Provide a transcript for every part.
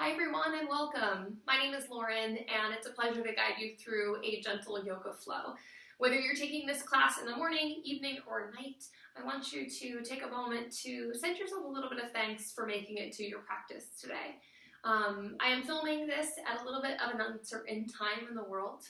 Hi everyone and welcome. My name is Lauren and it's a pleasure to guide you through a gentle yoga flow. Whether you're taking this class in the morning, evening, or night, I want you to take a moment to send yourself a little bit of thanks for making it to your practice today. I am filming this at a little bit of an uncertain time in the world.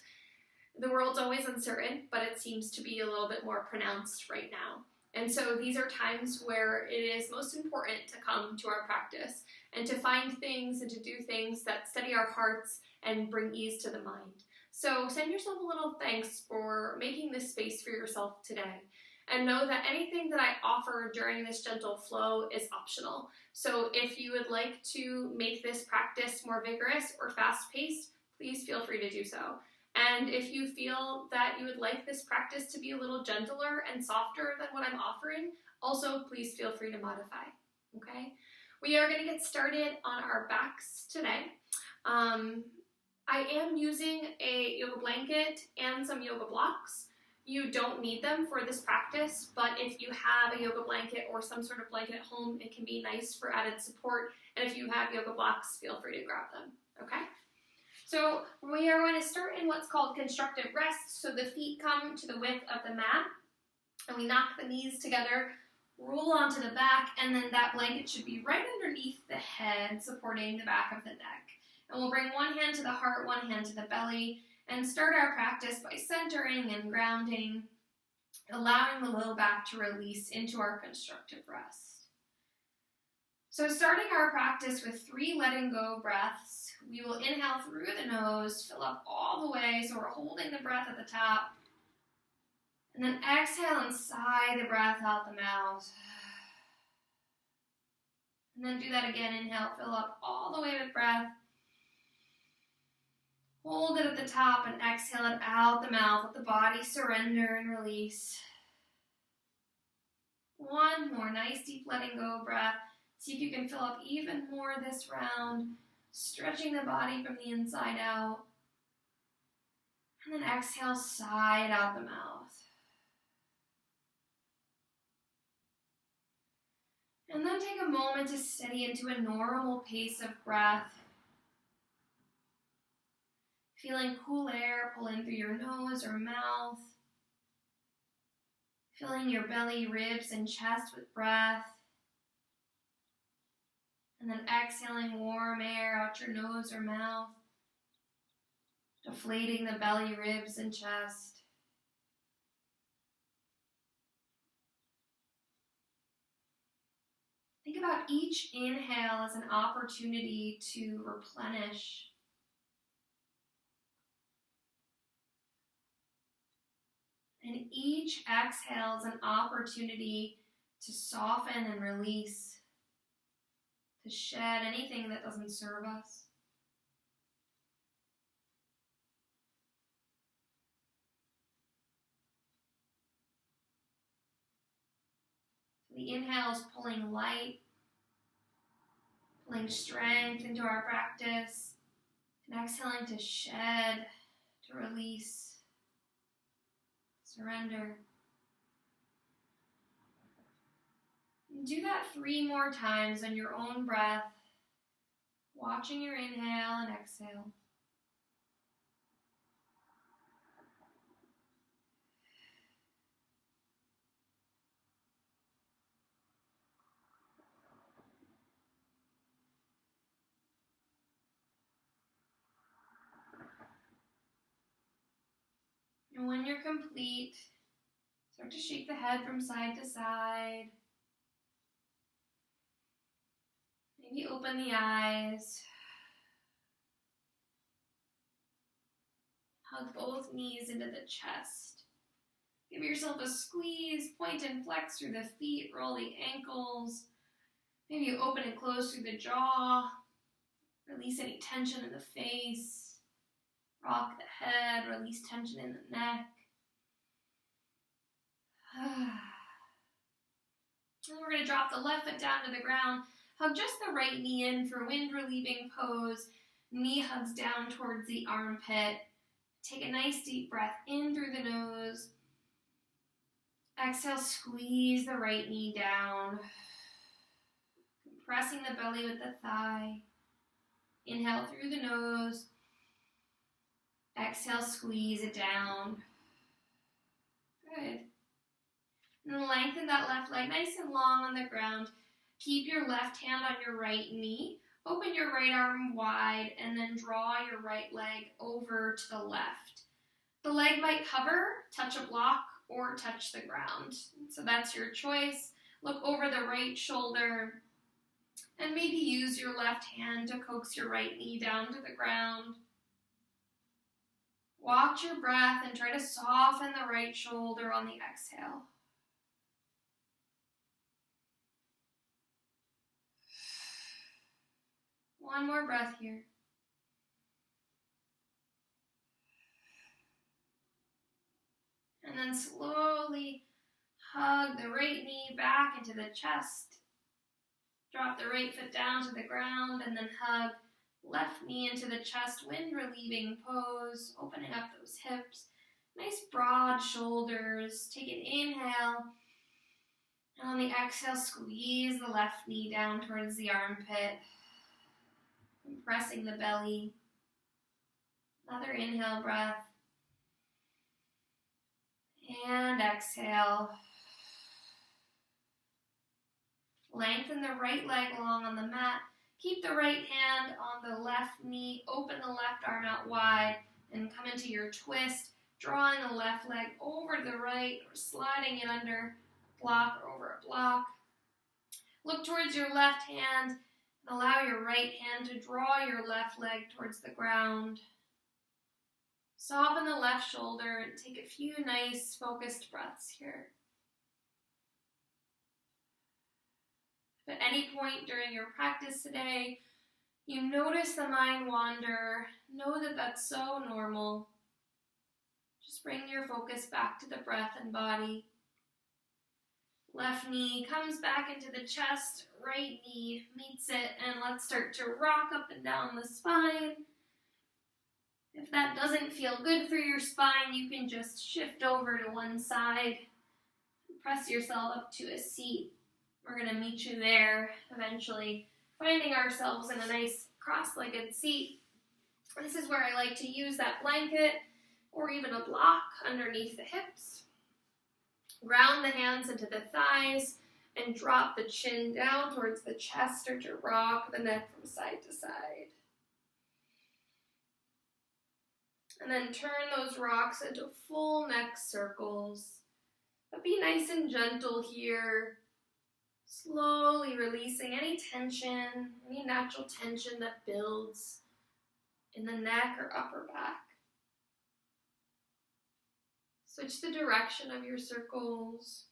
The world's always uncertain, but it seems to be a little bit more pronounced right now. And so these are times where it is most important to come to our practice and to find things and to do things that steady our hearts and bring ease to the mind. So send yourself a little thanks for making this space for yourself today. And know that anything that I offer during this gentle flow is optional. So if you would like to make this practice more vigorous or fast-paced, please feel free to do so. And if you feel that you would like this practice to be a little gentler and softer than what I'm offering, also please feel free to modify, okay? We are going to get started on our backs today. I am using a yoga blanket and some yoga blocks. You don't need them for this practice, but if you have a yoga blanket or some sort of blanket at home, it can be nice for added support. And if you have yoga blocks, feel free to grab them, okay? So we are going to start in what's called constructive rest. So the feet come to the width of the mat, and we knock the knees together, roll onto the back, and then that blanket should be right underneath the head, supporting the back of the neck. And we'll bring one hand to the heart, one hand to the belly, and start our practice by centering and grounding, allowing the low back to release into our constructive rest. So starting our practice with 3 letting go breaths, we will inhale through the nose, fill up all the way, so we're holding the breath at the top, and then exhale and sigh the breath out the mouth. And then do that again, inhale, fill up all the way with breath. Hold it at the top and exhale it out the mouth. Let the body surrender and release. One more nice deep letting go breath. See if you can fill up even more this round, stretching the body from the inside out. And then exhale, sigh it out the mouth. And then take a moment to steady into a normal pace of breath. Feeling cool air pull in through your nose or mouth. Filling your belly, ribs, and chest with breath. And then exhaling warm air out your nose or mouth. Deflating the belly, ribs, and chest. Think about each inhale as an opportunity to replenish. And each exhale is an opportunity to soften and release, to shed anything that doesn't serve us. So the inhale is pulling light, pulling strength into our practice, and exhaling to shed, to release. Surrender. Do that 3 more times on your own breath, watching your inhale and exhale. And when you're complete, start to shake the head from side to side. Maybe open the eyes. Hug both knees into the chest. Give yourself a squeeze, point and flex through the feet, roll the ankles. Maybe you open and close through the jaw. Release any tension in the face. Rock the head, release tension in the neck. And we're going to drop the left foot down to the ground. Hug just the right knee in for wind-relieving pose. Knee hugs down towards the armpit. Take a nice deep breath in through the nose. Exhale, squeeze the right knee down. Compressing the belly with the thigh. Inhale through the nose. Exhale, squeeze it down. Good. And then lengthen that left leg nice and long on the ground. Keep your left hand on your right knee. Open your right arm wide and then draw your right leg over to the left. The leg might hover, touch a block, or touch the ground. So that's your choice. Look over the right shoulder and maybe use your left hand to coax your right knee down to the ground. Watch your breath and try to soften the right shoulder on the exhale. One more breath here. And then slowly hug the right knee back into the chest. Drop the right foot down to the ground and then hug left knee into the chest, wind relieving pose, opening up those hips. Nice broad shoulders. Take an inhale. And on the exhale, squeeze the left knee down towards the armpit, compressing the belly. Another inhale breath. And exhale. Lengthen the right leg long on the mat. Keep the right hand on the left knee. Open the left arm out wide and come into your twist, drawing the left leg over to the right or sliding it under a block or over a block. Look towards your left hand and allow your right hand to draw your left leg towards the ground. Soften the left shoulder and take a few nice focused breaths here. If at any point during your practice today you notice the mind wander, know that that's so normal. Just bring your focus back to the breath and body. Left knee comes back into the chest, right knee meets it, and let's start to rock up and down the spine. If that doesn't feel good for your spine, you can just shift over to one side and press yourself up to a seat. We're going to meet you there eventually, finding ourselves in a nice cross-legged seat. This is where I like to use that blanket or even a block underneath the hips. Ground the hands into the thighs and drop the chin down towards the chest or to rock the neck from side to side. And then turn those rocks into full neck circles. But be nice and gentle here. Slowly releasing any tension, any natural tension that builds in the neck or upper back. Switch the direction of your circles.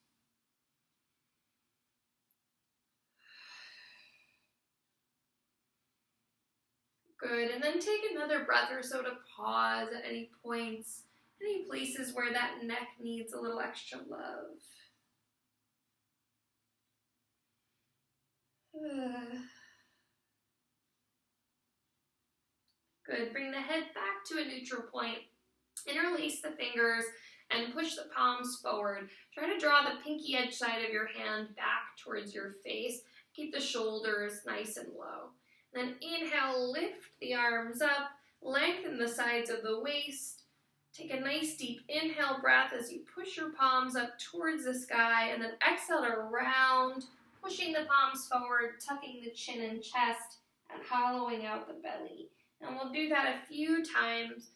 Good, and then take another breath or so to pause at any points, any places where that neck needs a little extra love. Good, bring the head back to a neutral point. Interlace the fingers and push the palms forward. Try to draw the pinky edge side of your hand back towards your face. Keep the shoulders nice and low. Then inhale, lift the arms up, lengthen the sides of the waist. Take a nice deep inhale breath as you push your palms up towards the sky, and then exhale to round, pushing the palms forward, tucking the chin and chest, and hollowing out the belly. And we'll do that a few times.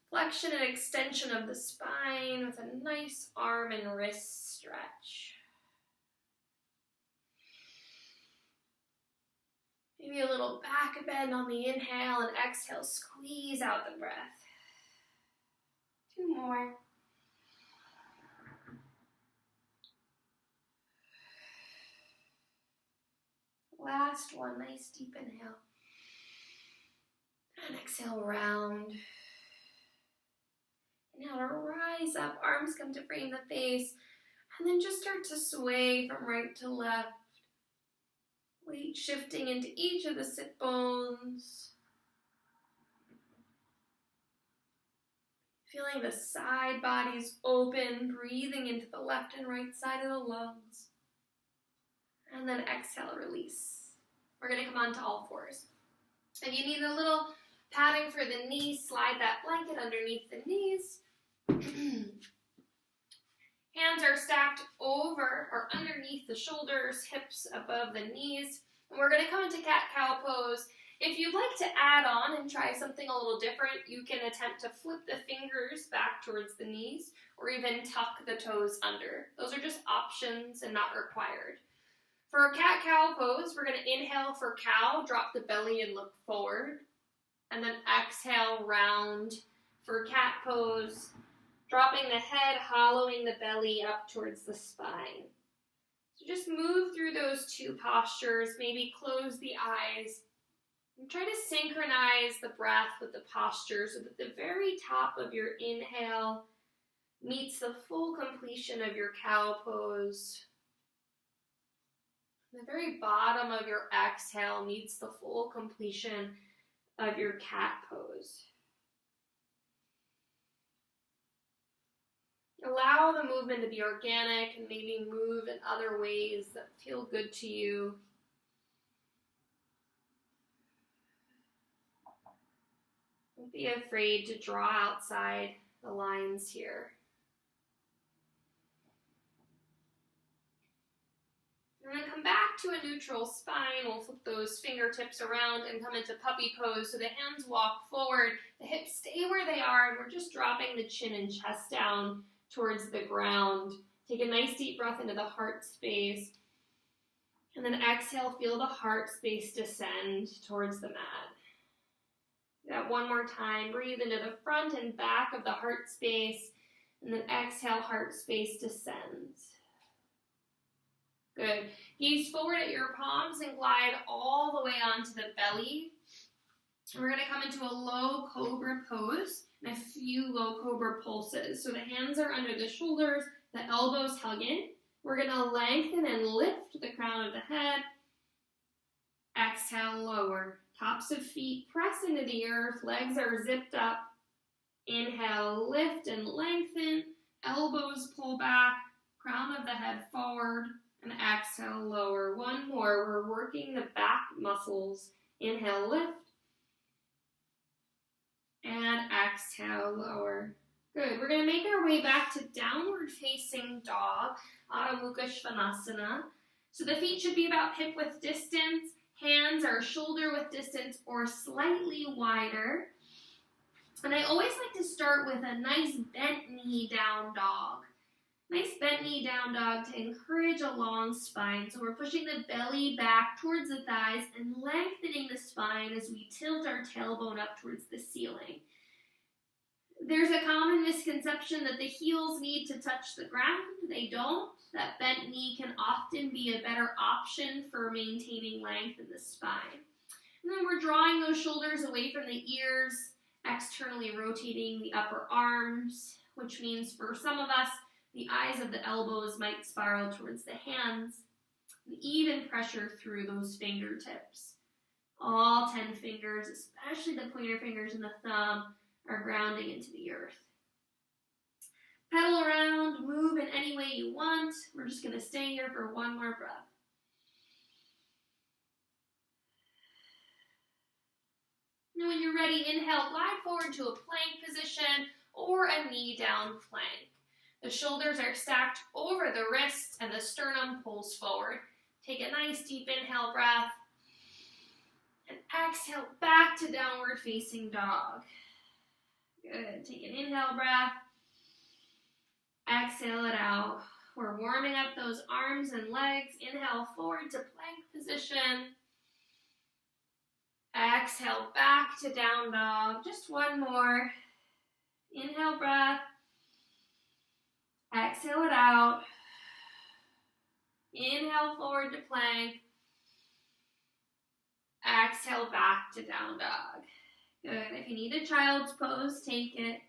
Flexion and extension of the spine with a nice arm and wrist stretch. Maybe a little back bend on the inhale and exhale, squeeze out the breath. 2 more. Last one, nice deep inhale. And exhale, round. Now to rise up, arms come to frame the face, and then just start to sway from right to left. Weight shifting into each of the sit bones. Feeling the side bodies open, breathing into the left and right side of the lungs. And then exhale, release. We're going to come on to all fours. If you need a little padding for the knees, slide that blanket underneath the knees. Hands are stacked over or underneath the shoulders, hips above the knees. And we're going to come into cat-cow pose. If you'd like to add on and try something a little different, you can attempt to flip the fingers back towards the knees or even tuck the toes under. Those are just options and not required. For a cat-cow pose, we're going to inhale for cow, drop the belly and look forward. And then exhale, round for cat pose, dropping the head, hollowing the belly up towards the spine. So just move through those two postures, maybe close the eyes, and try to synchronize the breath with the posture so that the very top of your inhale meets the full completion of your cow pose. The very bottom of your exhale meets the full completion of your cat pose. Allow the movement to be organic and maybe move in other ways that feel good to you. Don't be afraid to draw outside the lines here. We're going to come back to a neutral spine. We'll flip those fingertips around and come into puppy pose. So the hands walk forward, the hips stay where they are, and we're just dropping the chin and chest down towards the ground. Take a nice deep breath into the heart space. And then exhale, feel the heart space descend towards the mat. Do that one more time. Breathe into the front and back of the heart space. And then exhale, heart space descends. Good. Gaze forward at your palms and glide all the way onto the belly. We're going to come into a low cobra pose and a few low cobra pulses. So the hands are under the shoulders, the elbows hug in. We're going to lengthen and lift the crown of the head. Exhale, lower. Tops of feet press into the earth. Legs are zipped up. Inhale, lift and lengthen. Elbows pull back. Crown of the head forward. And exhale, lower. One more. We're working the back muscles. Inhale, lift. And exhale, lower. Good. We're going to make our way back to downward facing dog, Adho Mukha Svanasana. So the feet should be about hip width distance. Hands are shoulder width distance or slightly wider. And I always like to start with a nice bent knee down dog. Nice bent knee down dog to encourage a long spine. So we're pushing the belly back towards the thighs and lengthening the spine as we tilt our tailbone up towards the ceiling. There's a common misconception that the heels need to touch the ground. They don't. That bent knee can often be a better option for maintaining length in the spine. And then we're drawing those shoulders away from the ears, externally rotating the upper arms, which means for some of us, the eyes of the elbows might spiral towards the hands, and even pressure through those fingertips. All 10 fingers, especially the pointer fingers and the thumb, are grounding into the earth. Pedal around, move in any way you want. We're just going to stay here for one more breath. And when you're ready, inhale, glide forward to a plank position or a knee down plank. The shoulders are stacked over the wrists and the sternum pulls forward. Take a nice deep inhale breath and exhale back to downward facing dog. Good. Take an inhale breath. Exhale it out. We're warming up those arms and legs. Inhale forward to plank position. Exhale back to down dog. Just one more. Inhale breath. Exhale it out. Inhale forward to plank. Exhale back to down dog. Good. If you need a child's pose, take it.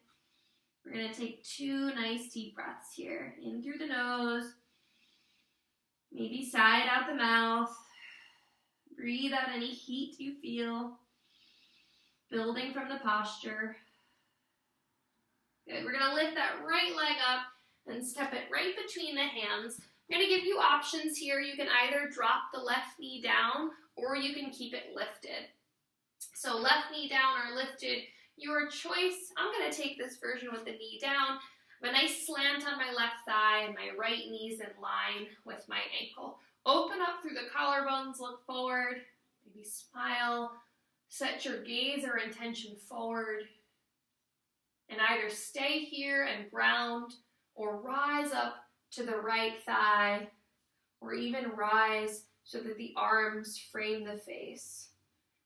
We're going to take 2 nice deep breaths here. In through the nose. Maybe sigh it out the mouth. Breathe out any heat you feel. Building from the posture. Good. We're going to lift that right leg up and step it right between the hands. I'm going to give you options here. You can either drop the left knee down or you can keep it lifted. So So left knee down or lifted, your choice. I'm going to take this version with the knee down. I have a nice slant on my left thigh and my right knee's in line with my ankle. Open up through the collarbones, look forward, maybe smile, set your gaze or intention forward, and either stay here and ground or rise up to the right thigh or even rise so that the arms frame the face.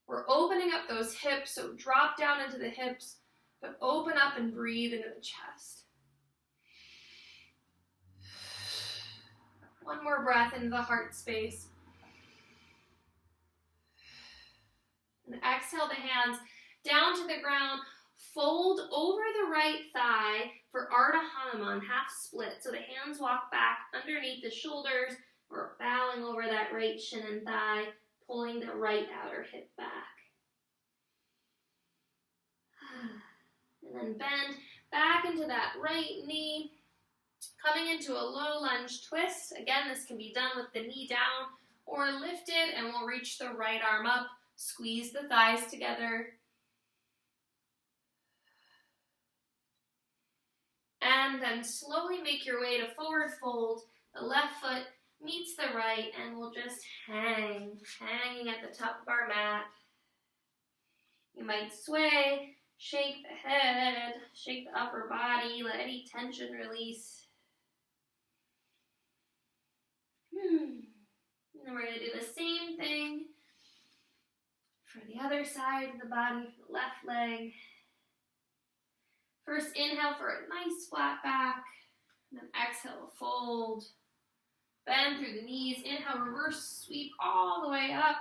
We're opening up those hips, so drop down into the hips, but open up and breathe into the chest. One more breath into the heart space. And exhale the hands down to the ground. Fold over the right thigh for Ardha Hanuman, half split. So the hands walk back underneath the shoulders. We're bowing over that right shin and thigh, pulling the right outer hip back. And then bend back into that right knee. Coming into a low lunge twist. Again, this can be done with the knee down or lifted, and we'll reach the right arm up. Squeeze the thighs together. And then slowly make your way to forward fold. The left foot meets the right, and we'll just hanging at the top of our mat. You might sway, shake the head, shake the upper body, let any tension release. And then we're going to do the same thing for the other side of the body, for the left leg. First, inhale for a nice flat back, and then exhale, fold. Bend through the knees. Inhale, reverse sweep all the way up.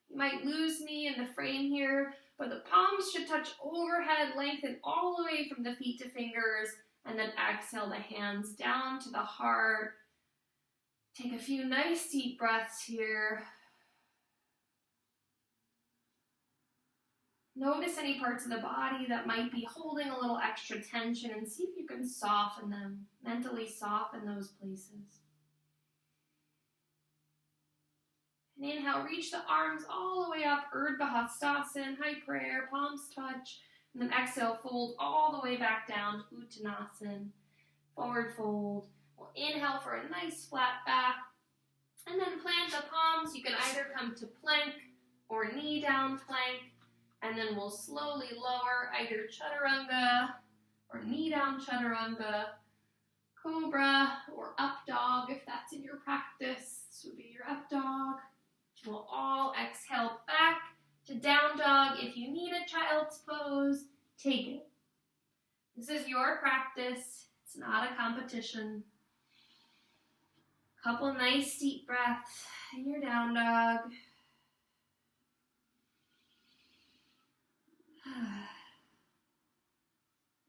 You might lose me in the frame here, but the palms should touch overhead, lengthen all the way from the feet to fingers, and then exhale the hands down to the heart. Take a few nice deep breaths here. Notice any parts of the body that might be holding a little extra tension and see if you can soften them, mentally soften those places. And inhale, reach the arms all the way up, Urdhva Hastasana, high prayer, palms touch. And then exhale, fold all the way back down to Uttanasana, forward fold. We'll inhale for a nice flat back. And then plant the palms. You can either come to plank or knee down plank. And then we'll slowly lower either Chaturanga or knee down Chaturanga, Cobra or up dog if that's in your practice. This would be your up dog. We'll all exhale back to down dog. If you need a child's pose, take it. This is your practice. It's not a competition. Couple nice deep breaths in your down dog.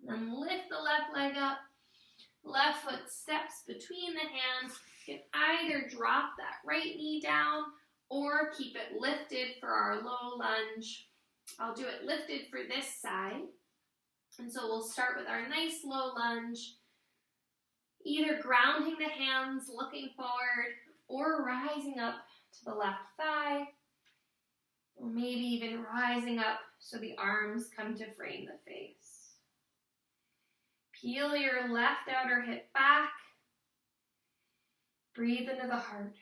Then lift the left leg up. Left foot steps between the hands. You can either drop that right knee down or keep it lifted for our low lunge. I'll do it lifted for this side. And so we'll start with our nice low lunge. Either grounding the hands, looking forward, or rising up to the left thigh. Or maybe even rising up so the arms come to frame the face. Peel your left outer hip back. Breathe into the heart.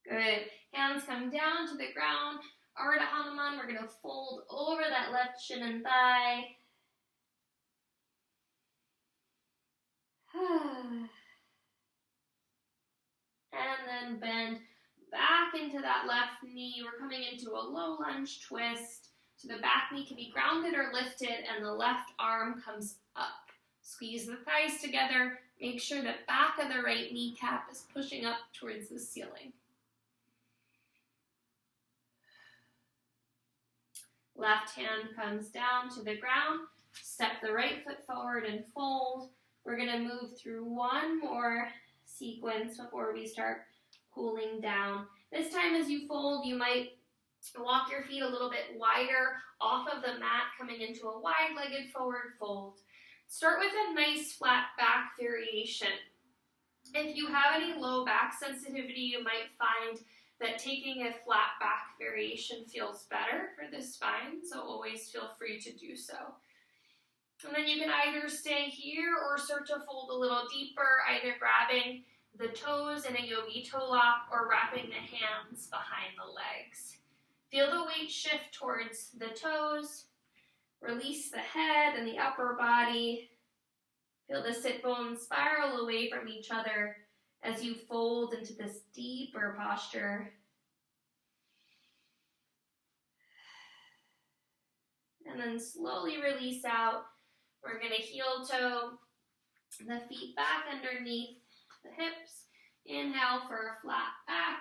Good. Hands come down to the ground. Ardha Hanuman, we're going to fold over that left shin and thigh. And then bend back into that left knee. We're coming into a low lunge twist. So the back knee can be grounded or lifted and the left arm comes up. Squeeze the thighs together. Make sure the back of the right kneecap is pushing up towards the ceiling. Left hand comes down to the ground. Step the right foot forward and fold. We're going to move through one more sequence before we start cooling down. This time as you fold, you might walk your feet a little bit wider off of the mat, coming into a wide-legged forward fold. Start with a nice flat back variation. If you have any low back sensitivity, you might find that taking a flat back variation feels better for the spine, so always feel free to do so. And then you can either stay here or start to fold a little deeper, either grabbing the toes in a yogi toe lock or wrapping the hands behind the legs. Feel the weight shift towards the toes. Release the head and the upper body. Feel the sit bones spiral away from each other as you fold into this deeper posture. And then slowly release out. We're going to heel toe the feet back underneath the hips. Inhale for a flat back.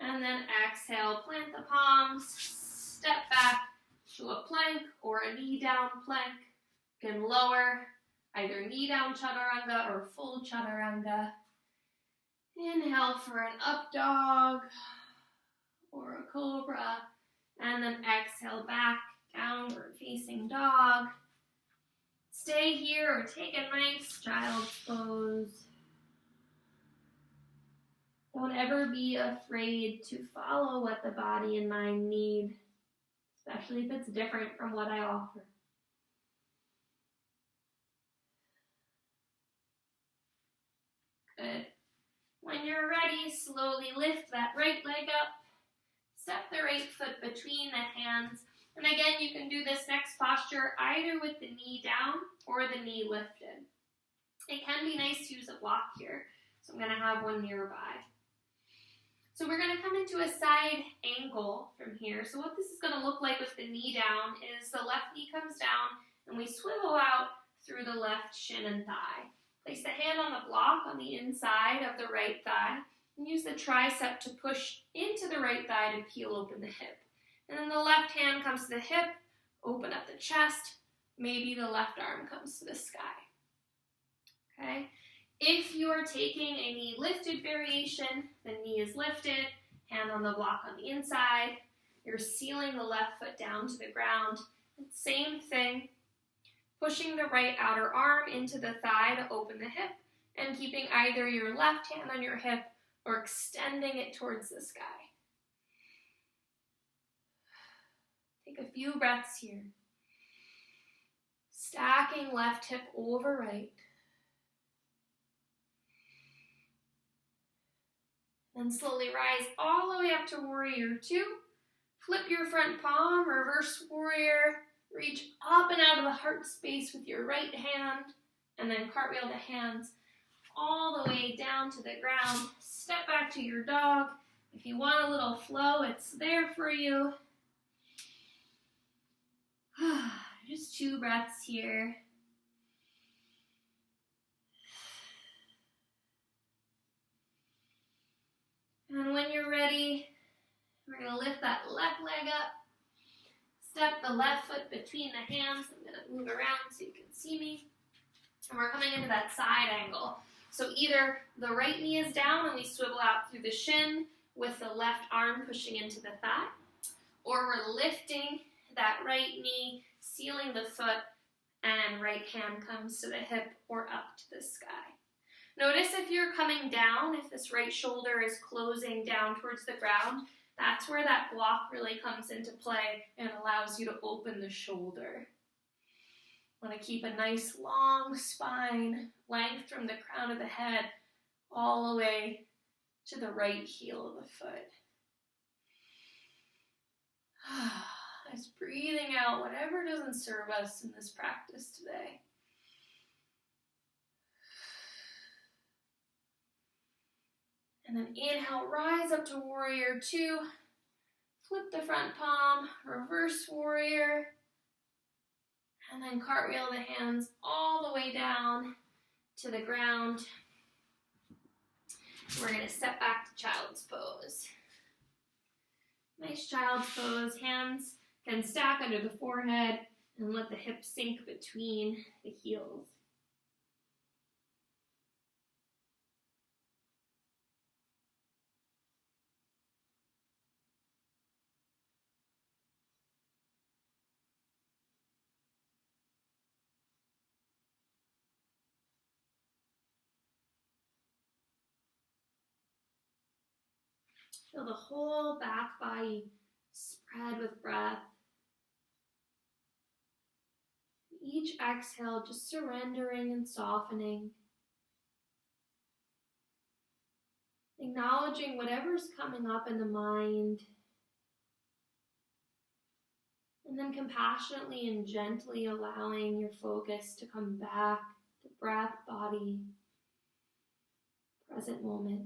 And then exhale, plant the palms, step back to a plank or a knee down plank. You can lower either knee down chaturanga or full chaturanga. Inhale for an up dog or a cobra. And then exhale back, downward facing dog. Stay here or take a nice child's pose. Don't ever be afraid to follow what the body and mind need, especially if it's different from what I offer. Good. When you're ready, slowly lift that right leg up. Step the right foot between the hands. And again, you can do this next posture either with the knee down or the knee lifted. It can be nice to use a block here, so I'm going to have one nearby. So we're going to come into a side angle from here. So what this is going to look like with the knee down is the left knee comes down and we swivel out through the left shin and thigh. Place the hand on the block on the inside of the right thigh and use the tricep to push into the right thigh to peel open the hip. And then the left hand comes to the hip, open up the chest, maybe the left arm comes to the sky. Okay? If you're taking a knee lifted variation, the knee is lifted, hand on the block on the inside, you're sealing the left foot down to the ground. Same thing, pushing the right outer arm into the thigh to open the hip, and keeping either your left hand on your hip or extending it towards the sky. Take a few breaths here. Stacking left hip over right. Then slowly rise all the way up to warrior two. Flip your front palm, reverse warrior. Reach up and out of the heart space with your right hand. And then cartwheel the hands all the way down to the ground. Step back to your dog. If you want a little flow, it's there for you. Just 2 breaths here. And when you're ready, we're going to lift that left leg up. Step the left foot between the hands. I'm going to move around so you can see me. And we're coming into that side angle. So either the right knee is down and we swivel out through the shin with the left arm pushing into the thigh, or we're lifting that right knee, sealing the foot, and right hand comes to the hip or up to the sky. Notice if you're coming down, if this right shoulder is closing down towards the ground, that's where that block really comes into play and allows you to open the shoulder. Want to keep a nice long spine, length from the crown of the head all the way to the right heel of the foot. Just breathing out whatever doesn't serve us in this practice today. And then inhale, rise up to warrior two. Flip the front palm, reverse warrior. And then cartwheel the hands all the way down to the ground. We're going to step back to child's pose. Nice child's pose. Hands can stack under the forehead and let the hips sink between the heels. Feel the whole back body spread with breath. Each exhale, just surrendering and softening. Acknowledging whatever's coming up in the mind. And then compassionately and gently allowing your focus to come back to breath, body, present moment.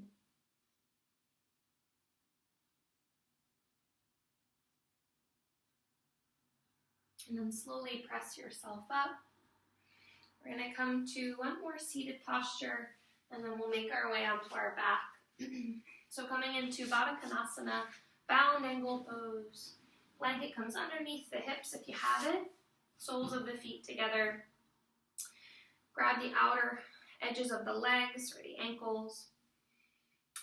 And then slowly press yourself up. We're going to come to one more seated posture, and then we'll make our way onto our back. So coming into Baddha Konasana, bound angle pose. Blanket comes underneath the hips if you have it. Soles of the feet together. Grab the outer edges of the legs or the ankles.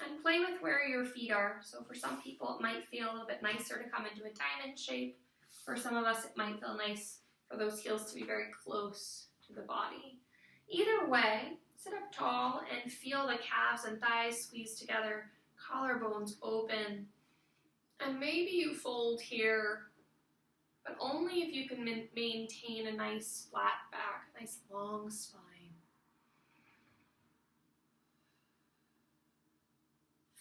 And play with where your feet are. So for some people it might feel a little bit nicer to come into a diamond shape. For some of us it might feel nice for those heels to be very close to the body. Either way, sit up tall and feel the calves and thighs squeeze together, collarbones open. And maybe you fold here, but only if you can maintain a nice flat back, a nice long spine.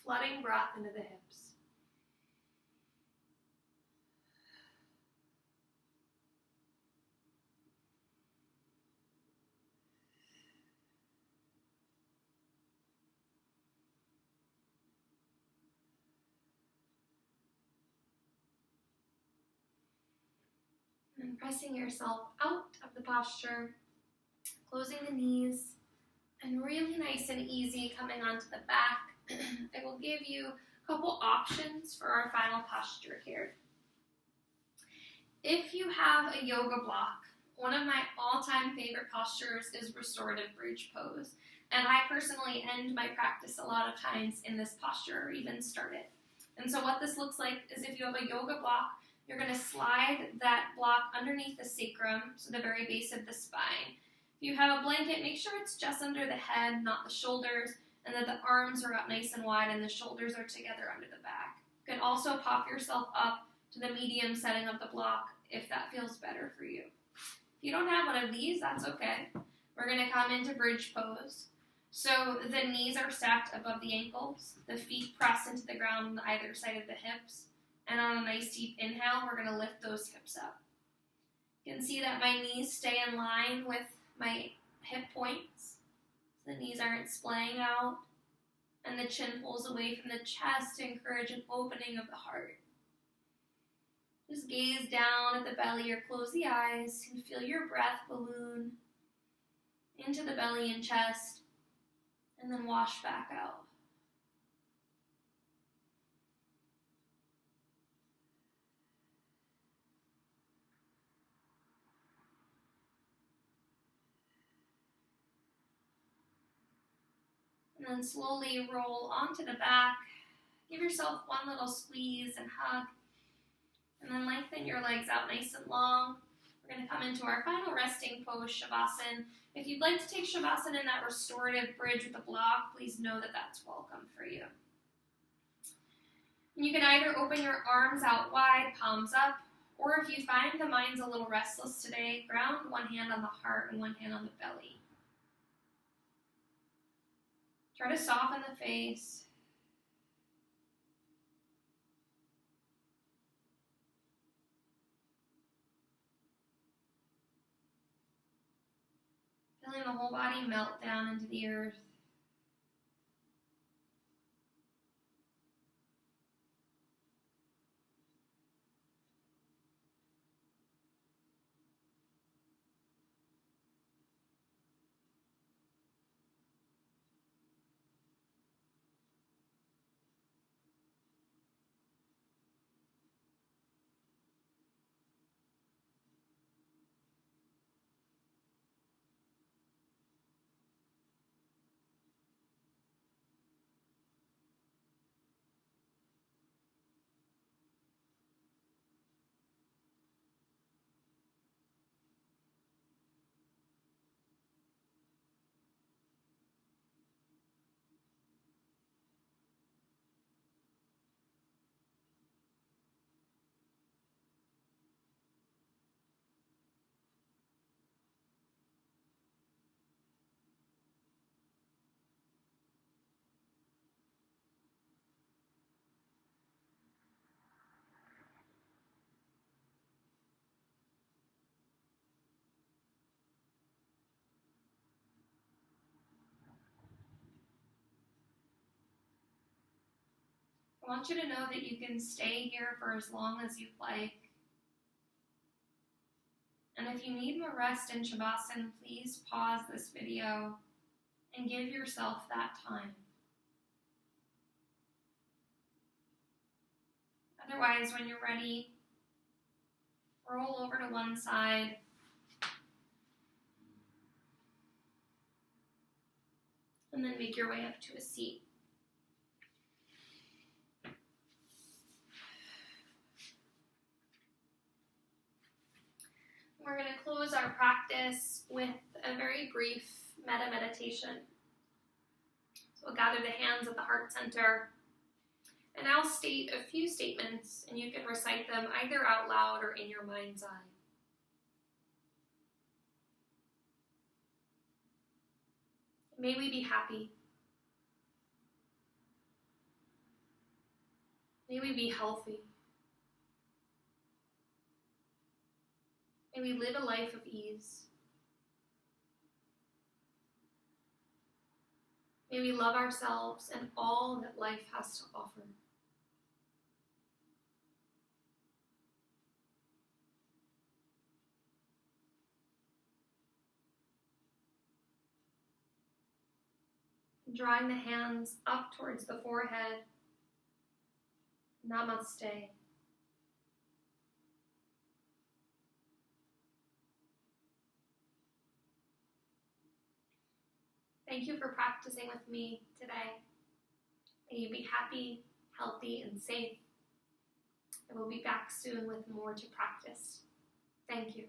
Flooding breath into the hips. And pressing yourself out of the posture, closing the knees, and really nice and easy coming onto the back. I will give you a couple options for our final posture here. If you have a yoga block, one of my all-time favorite postures is restorative bridge pose. And I personally end my practice a lot of times in this posture or even start it. And so what this looks like is if you have a yoga block, you're going to slide that block underneath the sacrum, so the very base of the spine. If you have a blanket, make sure it's just under the head, not the shoulders, and that the arms are out nice and wide and the shoulders are together under the back. You can also pop yourself up to the medium setting of the block if that feels better for you. If you don't have one of these, that's okay. We're going to come into bridge pose. So the knees are stacked above the ankles, the feet press into the ground on either side of the hips, and on a nice deep inhale, we're going to lift those hips up. You can see that my knees stay in line with my hip points. So the knees aren't splaying out, and the chin pulls away from the chest to encourage an opening of the heart. Just gaze down at the belly or close the eyes and feel your breath balloon into the belly and chest, and then wash back out. And then slowly roll onto the back. Give yourself one little squeeze and hug. And then lengthen your legs out nice and long. We're going to come into our final resting pose, Shavasana. If you'd like to take Shavasana in that restorative bridge with a block, please know that that's welcome for you. And you can either open your arms out wide, palms up, or if you find the mind's a little restless today, ground one hand on the heart and one hand on the belly. Try to soften the face. Feeling the whole body melt down into the earth. I want you to know that you can stay here for as long as you'd like. And if you need more rest in Shavasana, please pause this video and give yourself that time. Otherwise, when you're ready, roll over to one side. And then make your way up to a seat. We're going to close our practice with a very brief metta meditation. So we'll gather the hands at the heart center, and I'll state a few statements, and you can recite them either out loud or in your mind's eye. May we be happy. May we be healthy. May we live a life of ease. May we love ourselves and all that life has to offer. Drawing the hands up towards the forehead. Namaste. Thank you for practicing with me today. May you be happy, healthy, and safe. I will be back soon with more to practice. Thank you.